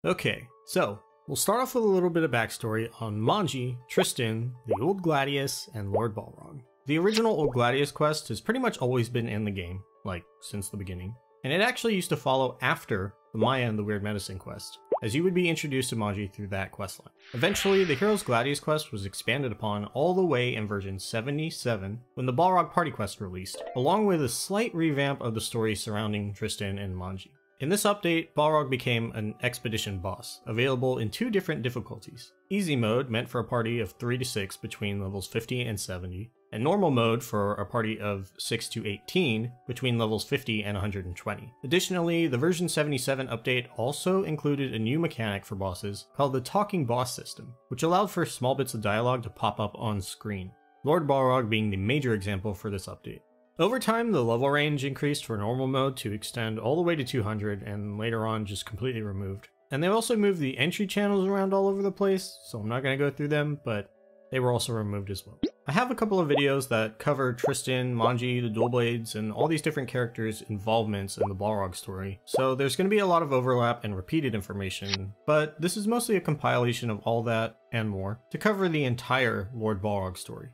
Okay, so we'll start off with a little bit of backstory on Manji, Tristan, the Old Gladius, and Lord Balrog. The original Old Gladius quest has pretty much always been in the game, like since the beginning, and it actually used to follow after the Maya and the Weird Medicine quest, as you would be introduced to Manji through that questline. Eventually, the Hero's Gladius quest was expanded upon all the way in version 77 when the Balrog party quest released, along with a slight revamp of the story surrounding Tristan and Manji. In this update, Balrog became an expedition boss, available in 2 different difficulties. Easy mode, meant for a party of 3 to 6 between levels 50 and 70, and normal mode for a party of 6 to 18 between levels 50 and 120. Additionally, the version 77 update also included a new mechanic for bosses called the Talking Boss system, which allowed for small bits of dialogue to pop up on screen, Lord Balrog being the major example for this update. Over time, the level range increased for normal mode to extend all the way to 200 and later on just completely removed. And they also moved the entry channels around all over the place, so I'm not going to go through them, but they were also removed as well. I have a couple of videos that cover Tristan, Manji, the Dual Blades, and all these different characters' involvements in the Balrog story, so there's going to be a lot of overlap and repeated information, but this is mostly a compilation of all that and more to cover the entire Lord Balrog story.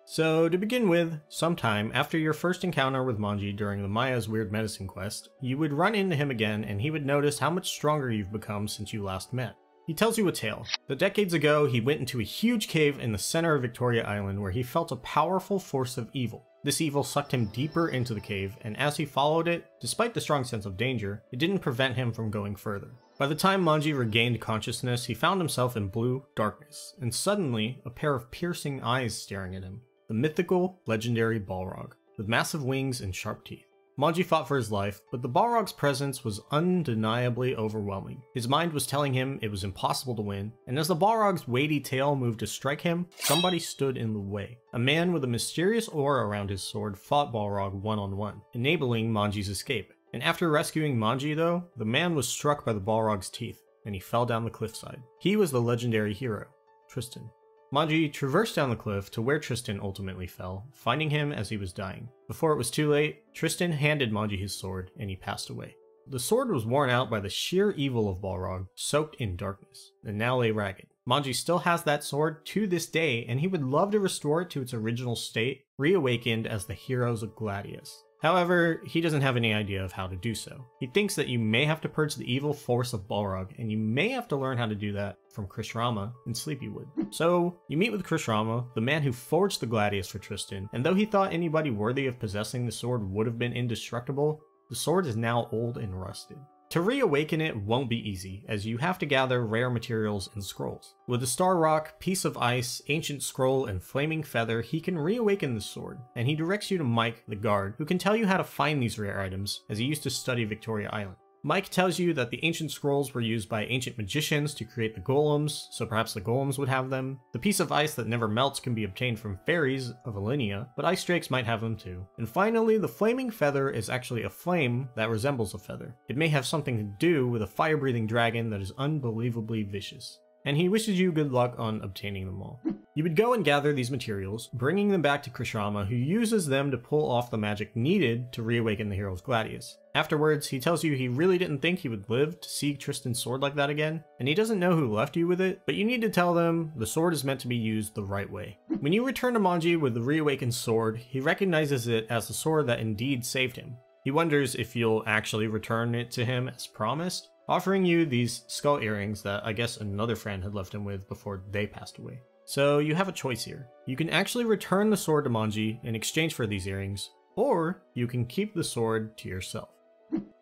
So to begin with, sometime after your first encounter with Manji during the Maya's Weird Medicine quest, you would run into him again and he would notice how much stronger you've become since you last met. He tells you a tale. That decades ago, he went into a huge cave in the center of Victoria Island where he felt a powerful force of evil. This evil sucked him deeper into the cave, and as he followed it, despite the strong sense of danger, it didn't prevent him from going further. By the time Manji regained consciousness, he found himself in blue darkness, and suddenly, a pair of piercing eyes staring at him. The mythical, legendary Balrog, with massive wings and sharp teeth. Manji fought for his life, but the Balrog's presence was undeniably overwhelming. His mind was telling him it was impossible to win, and as the Balrog's weighty tail moved to strike him, somebody stood in the way. A man with a mysterious aura around his sword fought Balrog one-on-one, enabling Manji's escape. And after rescuing Manji though, the man was struck by the Balrog's teeth, and he fell down the cliffside. He was the legendary hero, Tristan. Manji traversed down the cliff to where Tristan ultimately fell, finding him as he was dying. Before it was too late, Tristan handed Manji his sword, and he passed away. The sword was worn out by the sheer evil of Balrog, soaked in darkness, and now lay ragged. Manji still has that sword to this day, and he would love to restore it to its original state, reawakened as the heroes of Gladius. However, he doesn't have any idea of how to do so. He thinks that you may have to purge the evil force of Balrog, and you may have to learn how to do that from Krishrama in Sleepywood. So, you meet with Krishrama, the man who forged the Gladius for Tristan, and though he thought anybody worthy of possessing the sword would have been indestructible, the sword is now old and rusted. To reawaken it won't be easy, as you have to gather rare materials and scrolls. With a star rock, piece of ice, ancient scroll, and flaming feather, he can reawaken the sword, and he directs you to Mike, the guard, who can tell you how to find these rare items, as he used to study Victoria Island. Mike tells you that the ancient scrolls were used by ancient magicians to create the golems, so perhaps the golems would have them. The piece of ice that never melts can be obtained from fairies of Alinea, but ice drakes might have them too. And finally, the flaming feather is actually a flame that resembles a feather. It may have something to do with a fire-breathing dragon that is unbelievably vicious. And he wishes you good luck on obtaining them all. You would go and gather these materials, bringing them back to Krishrama, who uses them to pull off the magic needed to reawaken the hero's Gladius. Afterwards, he tells you he really didn't think he would live to see Tristan's sword like that again, and he doesn't know who left you with it, but you need to tell them the sword is meant to be used the right way. When you return to Manji with the reawakened sword, he recognizes it as the sword that indeed saved him. He wonders if you'll actually return it to him as promised, offering you these skull earrings that I guess another friend had left him with before they passed away. So you have a choice here. You can actually return the sword to Manji in exchange for these earrings, or you can keep the sword to yourself.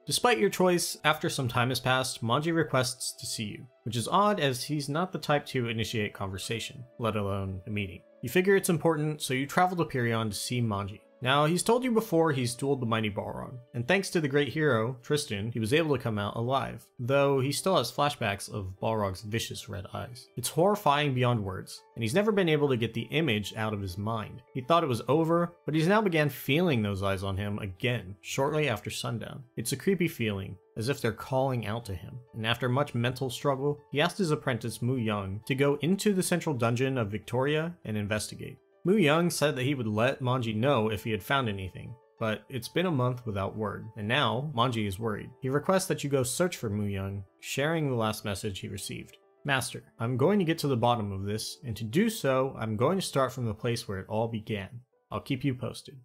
Despite your choice, after some time has passed, Manji requests to see you, which is odd as he's not the type to initiate conversation, let alone a meeting. You figure it's important, so you travel to Pirion to see Manji. Now, he's told you before he's dueled the mighty Balrog, and thanks to the great hero, Tristan, he was able to come out alive, though he still has flashbacks of Balrog's vicious red eyes. It's horrifying beyond words, and he's never been able to get the image out of his mind. He thought it was over, but he's now began feeling those eyes on him again, shortly after sundown. It's a creepy feeling, as if they're calling out to him, and after much mental struggle, he asked his apprentice Mu Young to go into the central dungeon of Victoria and investigate. Mu Young said that he would let Manji know if he had found anything, but it's been a month without word, and now Manji is worried. He requests that you go search for Mu Young, sharing the last message he received. Master, I'm going to get to the bottom of this, and to do so, I'm going to start from the place where it all began. I'll keep you posted.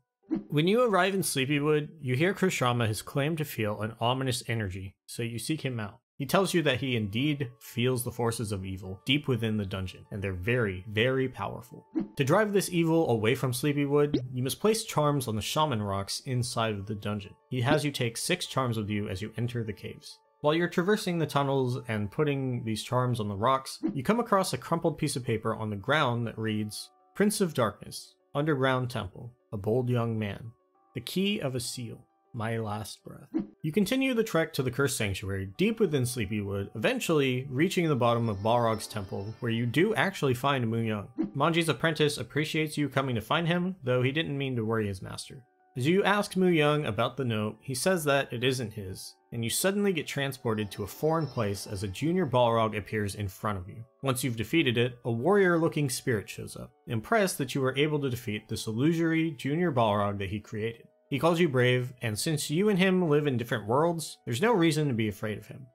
When you arrive in Sleepywood, you hear Kurshama has claimed to feel an ominous energy, so you seek him out. He tells you that he indeed feels the forces of evil deep within the dungeon, and they're very, very powerful. To drive this evil away from Sleepywood, you must place charms on the shaman rocks inside of the dungeon. He has you take 6 charms with you as you enter the caves. While you're traversing the tunnels and putting these charms on the rocks, you come across a crumpled piece of paper on the ground that reads, Prince of Darkness, Underground Temple, a bold young man, the key of a seal, my last breath. You continue the trek to the Cursed Sanctuary deep within Sleepywood, eventually reaching the bottom of Balrog's temple, where you do actually find Mu Young. Manji's apprentice appreciates you coming to find him, though he didn't mean to worry his master. As you ask Mu Young about the note, he says that it isn't his, and you suddenly get transported to a foreign place as a junior Balrog appears in front of you. Once you've defeated it, a warrior-looking spirit shows up, impressed that you were able to defeat this illusory junior Balrog that he created. He calls you brave, and since you and him live in different worlds, there's no reason to be afraid of him.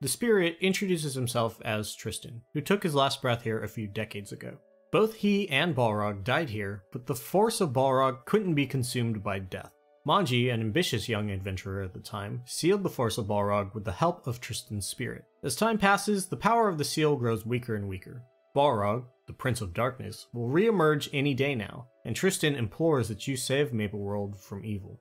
The spirit introduces himself as Tristan, who took his last breath here a few decades ago. Both he and Balrog died here, but the force of Balrog couldn't be consumed by death. Manji, an ambitious young adventurer at the time, sealed the force of Balrog with the help of Tristan's spirit. As time passes, the power of the seal grows weaker and weaker. Balrog, the Prince of Darkness, will re-emerge any day now, and Tristan implores that you save Maple World from evil.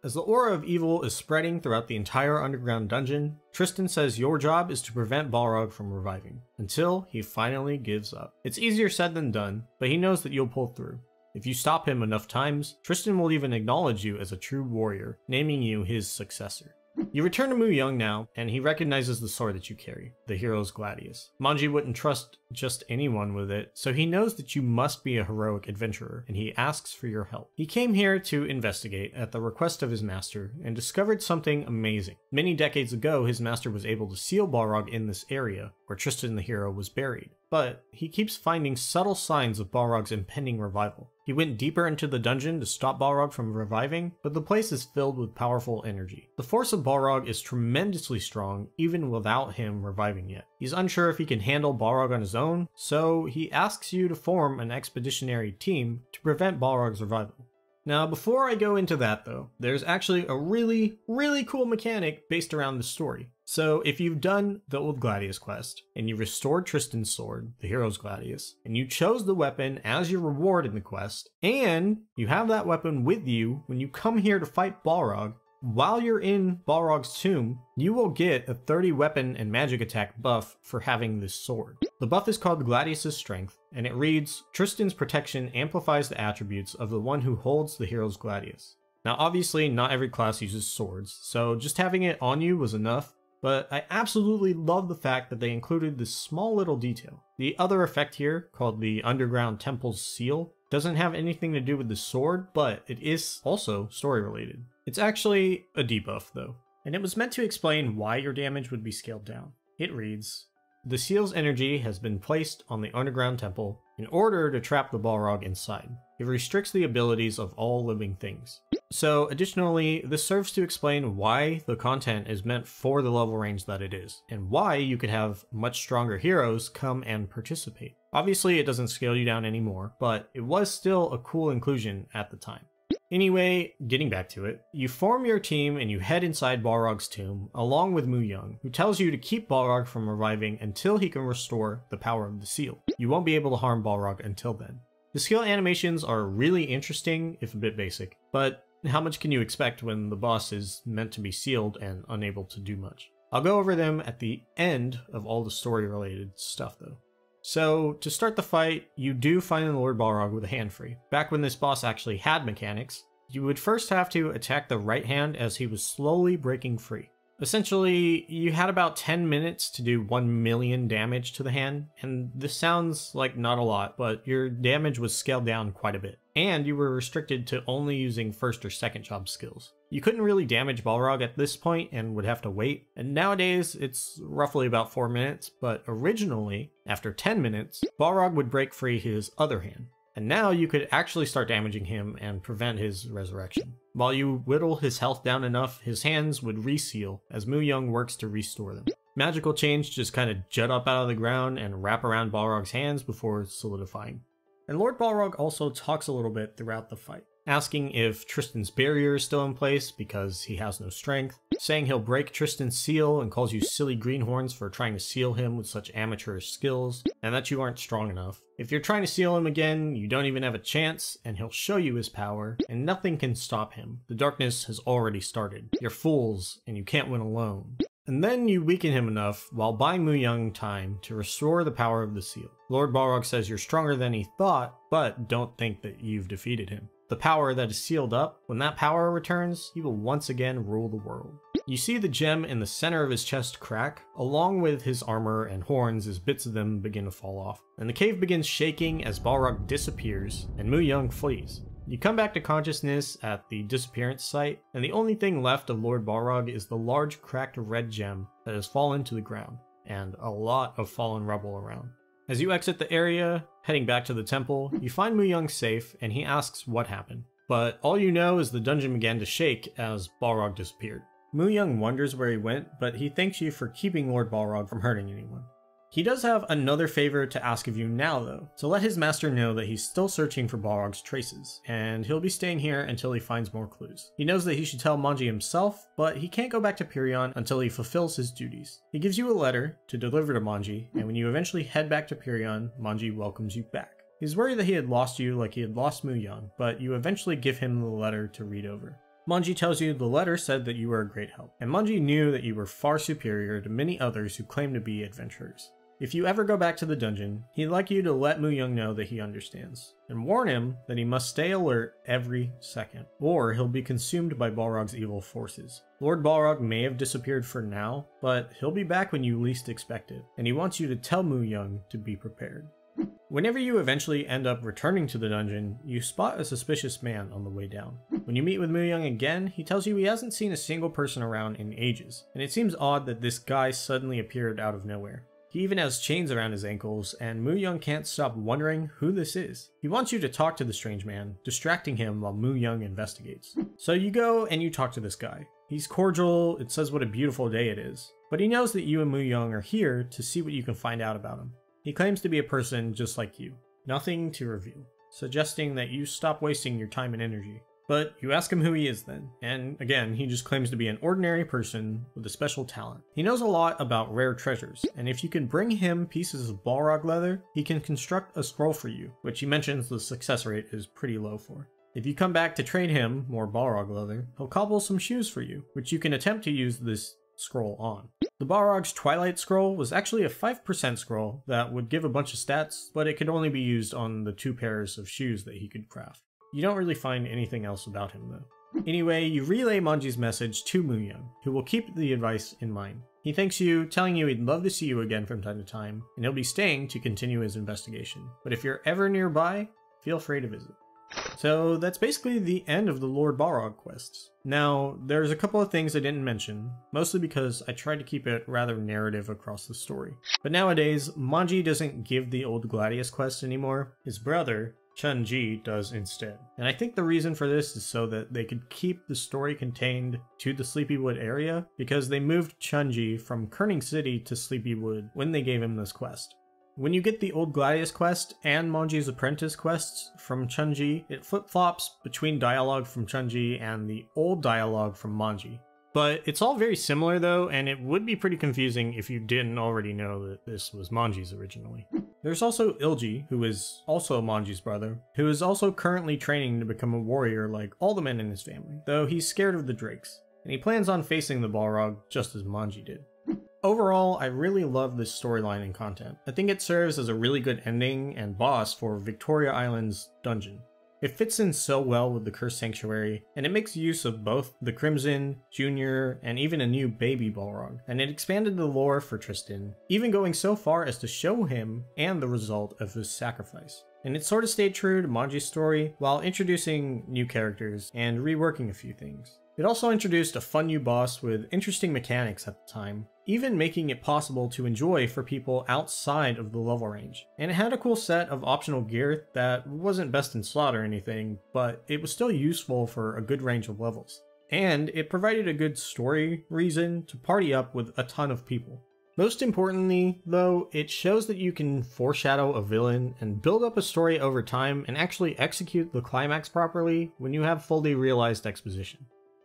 As the aura of evil is spreading throughout the entire underground dungeon, Tristan says your job is to prevent Balrog from reviving, until he finally gives up. It's easier said than done, but he knows that you'll pull through. If you stop him enough times, Tristan will even acknowledge you as a true warrior, naming you his successor. You return to Mu Young now, and he recognizes the sword that you carry, the hero's Gladius. Manji wouldn't trust just anyone with it, so he knows that you must be a heroic adventurer, and he asks for your help. He came here to investigate at the request of his master, and discovered something amazing. Many decades ago, his master was able to seal Balrog in this area, where Tristan the hero was buried. But he keeps finding subtle signs of Balrog's impending revival. He went deeper into the dungeon to stop Balrog from reviving, but the place is filled with powerful energy. The force of Balrog is tremendously strong, even without him reviving yet. He's unsure if he can handle Balrog on his own, so he asks you to form an expeditionary team to prevent Balrog's revival. Now, before I go into that though, there's actually a really cool mechanic based around the story. So if you've done the old Gladius quest, and you restored Tristan's sword, the hero's Gladius, and you chose the weapon as your reward in the quest, and you have that weapon with you when you come here to fight Balrog, while you're in Balrog's tomb, you will get a 30 weapon and magic attack buff for having this sword. The buff is called Gladius of Strength, and it reads, Tristan's protection amplifies the attributes of the one who holds the hero's Gladius. Now obviously not every class uses swords, so just having it on you was enough, but I absolutely love the fact that they included this small little detail. The other effect here, called the Underground Temple's Seal, doesn't have anything to do with the sword, but it is also story related. It's actually a debuff though, and it was meant to explain why your damage would be scaled down. It reads, the seal's energy has been placed on the Underground Temple in order to trap the Balrog inside. It restricts the abilities of all living things. So additionally, this serves to explain why the content is meant for the level range that it is, and why you could have much stronger heroes come and participate. Obviously it doesn't scale you down anymore, but it was still a cool inclusion at the time. Anyway, getting back to it, you form your team and you head inside Balrog's tomb along with Mu Young, who tells you to keep Balrog from reviving until he can restore the power of the seal. You won't be able to harm Balrog until then. The skill animations are really interesting, if a bit basic, but how much can you expect when the boss is meant to be sealed and unable to do much? I'll go over them at the end of all the story related stuff though. So, to start the fight, you do find the Lord Balrog with a hand free. Back when this boss actually had mechanics, you would first have to attack the right hand as he was slowly breaking free. Essentially, you had about 10 minutes to do 1 million damage to the hand, and this sounds like not a lot, but your damage was scaled down quite a bit. And you were restricted to only using first or second job skills. You couldn't really damage Balrog at this point and would have to wait, and nowadays it's roughly about 4 minutes, but originally, after 10 minutes, Balrog would break free his other hand. And now you could actually start damaging him and prevent his resurrection. While you whittle his health down enough, his hands would reseal as Mu Young works to restore them. Magical chains just kind of jut up out of the ground and wrap around Balrog's hands before solidifying. And Lord Balrog also talks a little bit throughout the fight, asking if Tristan's barrier is still in place because he has no strength, saying he'll break Tristan's seal and calls you silly greenhorns for trying to seal him with such amateurish skills, and that you aren't strong enough. If you're trying to seal him again, you don't even have a chance, and he'll show you his power, and nothing can stop him. The darkness has already started. You're fools, and you can't win alone. And then you weaken him enough while buying Mu Young time to restore the power of the seal. Lord Balrog says you're stronger than he thought, but don't think that you've defeated him. The power that is sealed up, when that power returns, he will once again rule the world. You see the gem in the center of his chest crack, along with his armor and horns as bits of them begin to fall off. And the cave begins shaking as Balrog disappears and Mu Young flees. You come back to consciousness at the disappearance site, and the only thing left of Lord Balrog is the large cracked red gem that has fallen to the ground, and a lot of fallen rubble around. As you exit the area, heading back to the temple, you find Mu Young safe, and he asks what happened. But all you know is the dungeon began to shake as Balrog disappeared. Mu Young wonders where he went, but he thanks you for keeping Lord Balrog from hurting anyone. He does have another favor to ask of you now though, to let his master know that he's still searching for Balrog's traces, and he'll be staying here until he finds more clues. He knows that he should tell Manji himself, but he can't go back to Pirion until he fulfills his duties. He gives you a letter to deliver to Manji, and when you eventually head back to Pirion, Manji welcomes you back. He's worried that he had lost you like he had lost Mu Young, but you eventually give him the letter to read over. Manji tells you the letter said that you were a great help, and Manji knew that you were far superior to many others who claim to be adventurers. If you ever go back to the dungeon, he'd like you to let Mu Young know that he understands, and warn him that he must stay alert every second, or he'll be consumed by Balrog's evil forces. Lord Balrog may have disappeared for now, but he'll be back when you least expect it, and he wants you to tell Mu Young to be prepared. Whenever you eventually end up returning to the dungeon, you spot a suspicious man on the way down. When you meet with Mu Young again, he tells you he hasn't seen a single person around in ages, and it seems odd that this guy suddenly appeared out of nowhere. He even has chains around his ankles, and Mu Young can't stop wondering who this is. He wants you to talk to the strange man, distracting him while Mu Young investigates. So you go and you talk to this guy. He's cordial, it says what a beautiful day it is, but he knows that you and Mu Young are here to see what you can find out about him. He claims to be a person just like you. Nothing to reveal, suggesting that you stop wasting your time and energy. But you ask him who he is then, and again, he just claims to be an ordinary person with a special talent. He knows a lot about rare treasures, and if you can bring him pieces of Balrog leather, he can construct a scroll for you, which he mentions the success rate is pretty low for. If you come back to trade him more Balrog leather, he'll cobble some shoes for you, which you can attempt to use this scroll on. The Balrog's Twilight Scroll was actually a 5% scroll that would give a bunch of stats, but it could only be used on the 2 pairs of shoes that he could craft. You don't really find anything else about him though. Anyway, you relay Manji's message to Mu Young, who will keep the advice in mind. He thanks you, telling you he'd love to see you again from time to time, and he'll be staying to continue his investigation. But if you're ever nearby, feel free to visit. So that's basically the end of the Lord Balrog quests. Now, there's a couple of things I didn't mention, mostly because I tried to keep it rather narrative across the story. But nowadays, Manji doesn't give the old Gladius quest anymore. His brother, Chun-Ji, does instead. And I think the reason for this is so that they could keep the story contained to the Sleepywood area, because they moved Chun-Ji from Kerning City to Sleepywood when they gave him this quest. When you get the old Gladius quest and Manji's apprentice quests from Chun-Ji, it flip-flops between dialogue from Chun-Ji and the old dialogue from Manji. But it's all very similar though, and it would be pretty confusing if you didn't already know that this was Manji's originally. There's also Ilji, who is also Manji's brother, who is also currently training to become a warrior like all the men in his family, though he's scared of the drakes, and he plans on facing the Balrog just as Manji did. Overall, I really love this storyline and content. I think it serves as a really good ending and boss for Victoria Island's dungeon. It fits in so well with the Cursed Sanctuary, and it makes use of both the Crimson, Junior, and even a new baby Balrog, and it expanded the lore for Tristan, even going so far as to show him and the result of his sacrifice. And it sort of stayed true to Manji's story while introducing new characters and reworking a few things. It also introduced a fun new boss with interesting mechanics at the time, even making it possible to enjoy for people outside of the level range. And it had a cool set of optional gear that wasn't best in slot or anything, but it was still useful for a good range of levels. And it provided a good story reason to party up with a ton of people. Most importantly, though, it shows that you can foreshadow a villain and build up a story over time and actually execute the climax properly when you have fully realized exposition.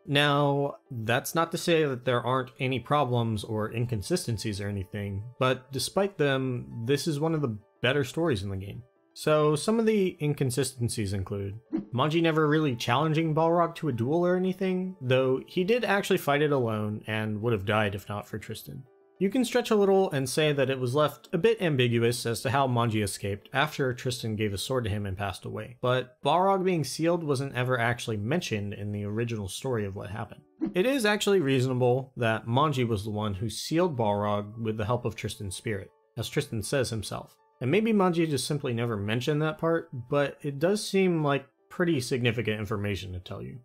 Now, that's not to say that there aren't any problems or inconsistencies or anything, but despite them, this is one of the better stories in the game. So some of the inconsistencies include Manji never really challenging Balrog to a duel or anything, though he did actually fight it alone and would have died if not for Tristan. You can stretch a little and say that it was left a bit ambiguous as to how Manji escaped after Tristan gave a sword to him and passed away, but Balrog being sealed wasn't ever actually mentioned in the original story of what happened. It is actually reasonable that Manji was the one who sealed Balrog with the help of Tristan's spirit, as Tristan says himself. And maybe Manji just simply never mentioned that part, but it does seem like pretty significant information to tell you.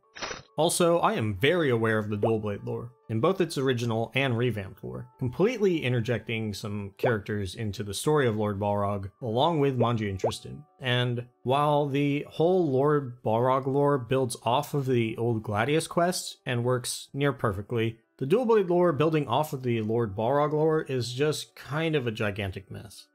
Also, I am very aware of the Dual Blade lore, in both its original and revamped lore, completely interjecting some characters into the story of Lord Balrog, along with Manji and Tristan. And while the whole Lord Balrog lore builds off of the old Gladius quest and works near perfectly, the Dual Blade lore building off of the Lord Balrog lore is just kind of a gigantic mess.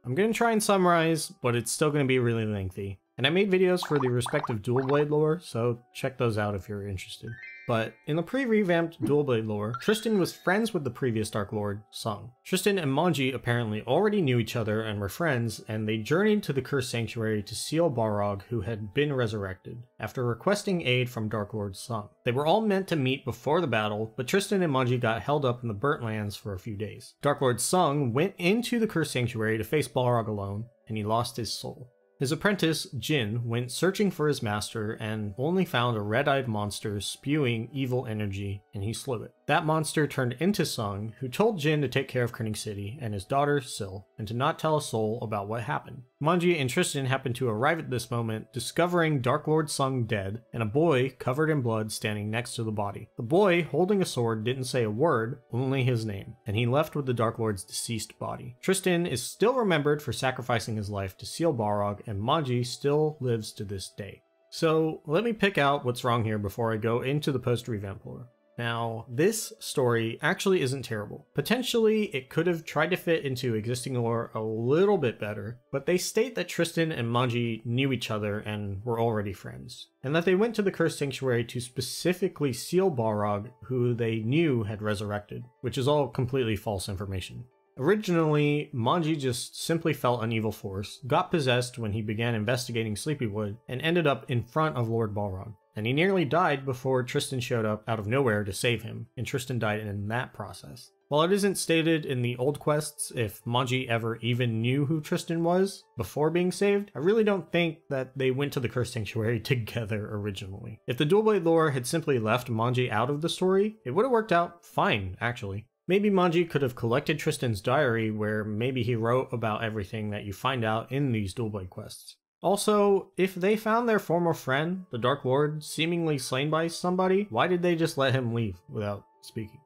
I'm going to try and summarize, but it's still going to be really lengthy. And I made videos for the respective Dual Blade lore, so check those out if you're interested. But in the pre-revamped Dual Blade lore, Tristan was friends with the previous Dark Lord, Sung. Tristan and Manji apparently already knew each other and were friends, and they journeyed to the Cursed Sanctuary to seal Balrog, who had been resurrected, after requesting aid from Dark Lord Sung. They were all meant to meet before the battle, but Tristan and Manji got held up in the Burnt Lands for a few days. Dark Lord Sung went into the Cursed Sanctuary to face Balrog alone, and he lost his soul. His apprentice, Jin, went searching for his master and only found a red-eyed monster spewing evil energy, and he slew it. That monster turned into Sung, who told Jin to take care of Kerning City and his daughter, Sil, and to not tell a soul about what happened. Manji and Tristan happened to arrive at this moment, discovering Dark Lord Sung dead, and a boy covered in blood standing next to the body. The boy, holding a sword, didn't say a word, only his name, and he left with the Dark Lord's deceased body. Tristan is still remembered for sacrificing his life to seal Balrog, and Manji still lives to this day. So let me pick out what's wrong here before I go into the post-revamp lore. Now, this story actually isn't terrible. Potentially, it could have tried to fit into existing lore a little bit better, but they state that Tristan and Manji knew each other and were already friends, and that they went to the Cursed Sanctuary to specifically seal Balrog, who they knew had resurrected, which is all completely false information. Originally, Manji just simply felt an evil force, got possessed when he began investigating Sleepywood, and ended up in front of Lord Balrog. And he nearly died before Tristan showed up out of nowhere to save him, and Tristan died in that process. While it isn't stated in the old quests if Manji ever even knew who Tristan was before being saved, I really don't think that they went to the Cursed Sanctuary together originally. If the Dual Blade lore had simply left Manji out of the story, it would have worked out fine, actually. Maybe Manji could have collected Tristan's diary where maybe he wrote about everything that you find out in these Dual Blade quests. Also, if they found their former friend, the Dark Lord, seemingly slain by somebody, why did they just let him leave without speaking?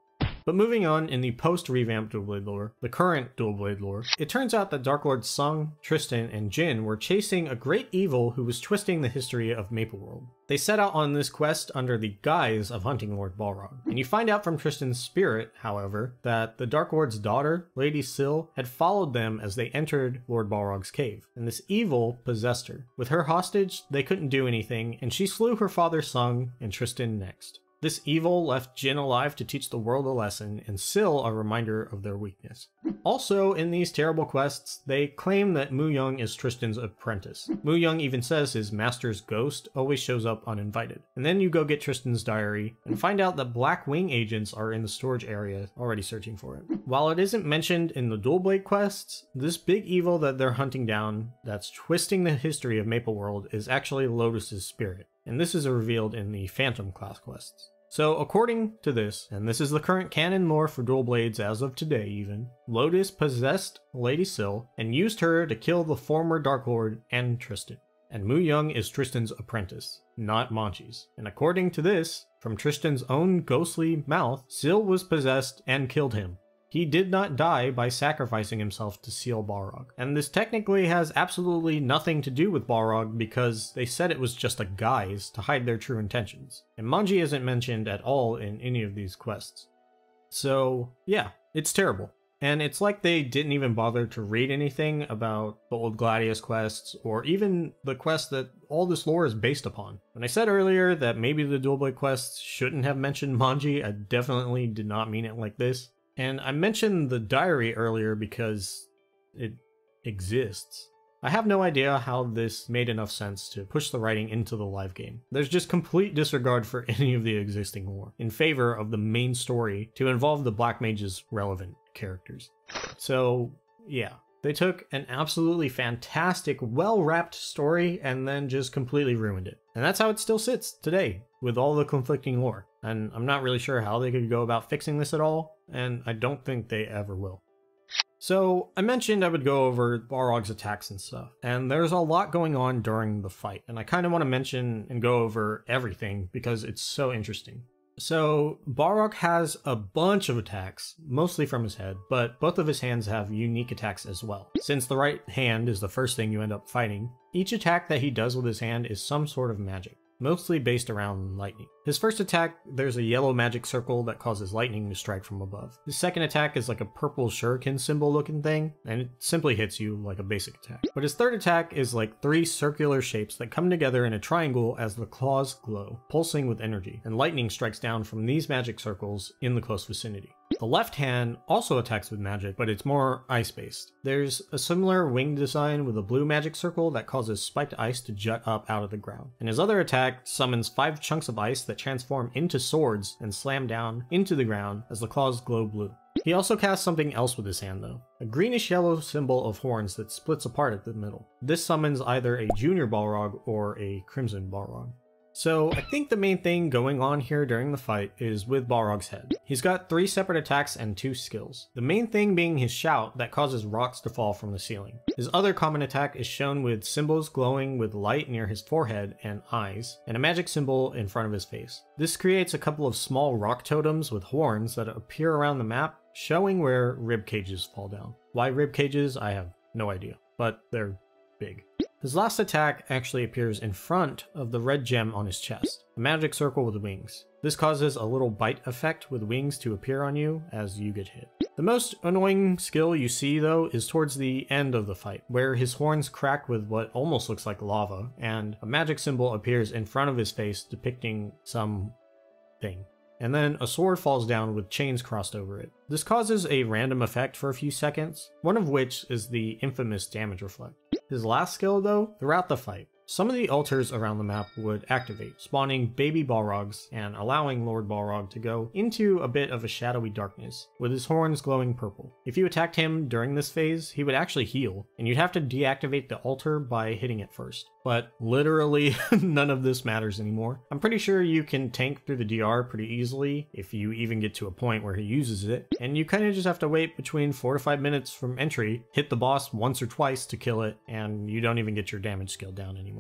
But moving on, in the post-revamped Dual Blade lore, the current Dual Blade lore, it turns out that Dark Lord Sung, Tristan, and Jin were chasing a great evil who was twisting the history of Mapleworld. They set out on this quest under the guise of hunting Lord Balrog, and you find out from Tristan's spirit, however, that the Dark Lord's daughter, Lady Sil, had followed them as they entered Lord Balrog's cave, and this evil possessed her. With her hostage, they couldn't do anything, and she slew her father Sung and Tristan next. This evil left Jin alive to teach the world a lesson, and Sil a reminder of their weakness. Also, in these terrible quests, they claim that Mu Young is Tristan's apprentice. Mu Young even says his master's ghost always shows up uninvited. And then you go get Tristan's diary, and find out that Black Wing agents are in the storage area, already searching for it. While it isn't mentioned in the Dual Blade quests, this big evil that they're hunting down, that's twisting the history of Mapleworld, is actually Lotus's spirit. And this is revealed in the Phantom class quests. So according to this, and this is the current canon lore for Dual Blades as of today even, Lotus possessed Lady Sil and used her to kill the former Dark Lord and Tristan. And Mu Young is Tristan's apprentice, not Manji's. And according to this, From Tristan's own ghostly mouth, Syl was possessed and killed him. He did not die by sacrificing himself to seal Balrog. And this technically has absolutely nothing to do with Balrog because they said it was just a guise to hide their true intentions. And Manji isn't mentioned at all in any of these quests. So yeah, it's terrible. And it's like they didn't even bother to read anything about the old Gladius quests, or even the quest that all this lore is based upon. When I said earlier that maybe the Dual Blade quests shouldn't have mentioned Manji, I definitely did not mean it like this. And I mentioned the diary earlier because it exists. I have no idea how this made enough sense to push the writing into the live game. There's just complete disregard for any of the existing lore, in favor of the main story to involve the Black Mage's relevant characters. So yeah, they took an absolutely fantastic, well-wrapped story and then just completely ruined it. And that's how it still sits today, with all the conflicting lore. And I'm not really sure how they could go about fixing this at all, and I don't think they ever will. So I mentioned I would go over Balrog's attacks and stuff, and there's a lot going on during the fight, and I kind of want to mention and go over everything because it's so interesting. So Balrog has a bunch of attacks, mostly from his head, but both of his hands have unique attacks as well. Since the right hand is the first thing you end up fighting, each attack that he does with his hand is some sort of magic, mostly based around lightning. His first attack, there's a yellow magic circle that causes lightning to strike from above. His second attack is like a purple shuriken symbol looking thing, and it simply hits you like a basic attack. But his third attack is like 3 circular shapes that come together in a triangle as the claws glow, pulsing with energy, and lightning strikes down from these magic circles in the close vicinity. The left hand also attacks with magic, but it's more ice-based. There's a similar wing design with a blue magic circle that causes spiked ice to jut up out of the ground. And his other attack summons 5 chunks of ice that transform into swords and slam down into the ground as the claws glow blue. He also casts something else with his hand though, a greenish-yellow symbol of horns that splits apart at the middle. This summons either a Junior Balrog or a Crimson Balrog. So I think the main thing going on here during the fight is with Balrog's head. He's got 3 separate attacks and 2 skills. The main thing being his shout that causes rocks to fall from the ceiling. His other common attack is shown with symbols glowing with light near his forehead and eyes, and a magic symbol in front of his face. This creates a couple of small rock totems with horns that appear around the map, showing where rib cages fall down. Why rib cages? I have no idea, but they're big. His last attack actually appears in front of the red gem on his chest, a magic circle with wings. This causes a little bite effect with wings to appear on you as you get hit. The most annoying skill you see though is towards the end of the fight, where his horns crack with what almost looks like lava, and a magic symbol appears in front of his face depicting some thing. And then a sword falls down with chains crossed over it. This causes a random effect for a few seconds, one of which is the infamous damage reflect. His last skill though, throughout the fight, some of the altars around the map would activate, spawning baby Balrogs and allowing Lord Balrog to go into a bit of a shadowy darkness, with his horns glowing purple. If you attacked him during this phase, he would actually heal, and you'd have to deactivate the altar by hitting it first. But literally none of this matters anymore. I'm pretty sure you can tank through the DR pretty easily if you even get to a point where he uses it, and you kind of just have to wait between 4 to 5 minutes from entry, hit the boss once or twice to kill it, and you don't even get your damage skill down anymore.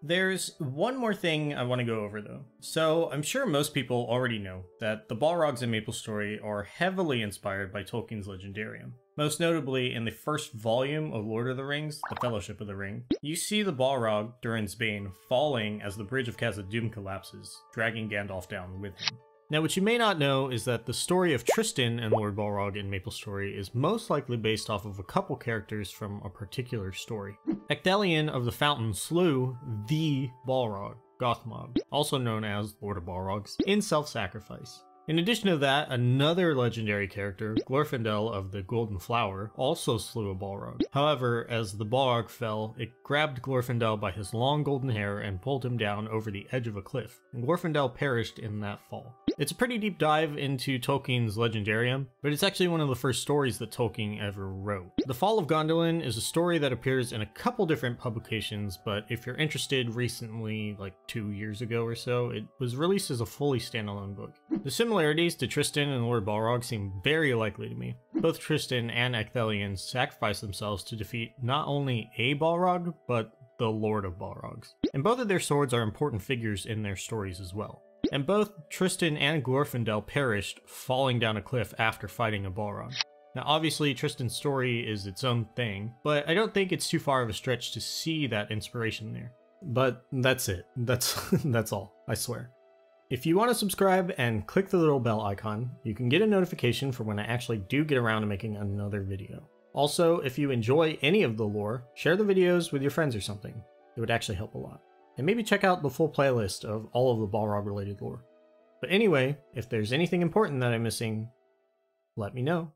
There's one more thing I want to go over though. So I'm sure most people already know that the Balrogs in MapleStory are heavily inspired by Tolkien's Legendarium. Most notably in the first volume of Lord of the Rings, The Fellowship of the Ring, you see the Balrog, Durin's Bane, falling as the Bridge of Khazad-dûm collapses, dragging Gandalf down with him. Now, what you may not know is that the story of Tristan and Lord Balrog in MapleStory is most likely based off of a couple characters from a particular story. Ecthelion of the Fountain slew the Balrog, Gothmog, also known as Lord of Balrogs, in self-sacrifice. In addition to that, another legendary character, Glorfindel of the Golden Flower, also slew a Balrog. However, as the Balrog fell, it grabbed Glorfindel by his long golden hair and pulled him down over the edge of a cliff, and Glorfindel perished in that fall. It's a pretty deep dive into Tolkien's Legendarium, but it's actually one of the first stories that Tolkien ever wrote. The Fall of Gondolin is a story that appears in a couple different publications, but if you're interested, recently, like 2 years ago or so, it was released as a fully standalone book. The similarities to Tristan and Lord Balrog seem very likely to me. Both Tristan and Ecthelion sacrificed themselves to defeat not only a Balrog, but the Lord of Balrogs. And both of their swords are important figures in their stories as well. and both Tristan and Glorfindel perished falling down a cliff after fighting a Balrog. Now obviously Tristan's story is its own thing, but I don't think it's too far of a stretch to see that inspiration there. But that's it. That's all, I swear. If you want to subscribe and click the little bell icon, you can get a notification for when I actually do get around to making another video. Also, if you enjoy any of the lore, share the videos with your friends or something. It would actually help a lot. And maybe check out the full playlist of all of the Balrog related lore. But anyway, if there's anything important that I'm missing, let me know.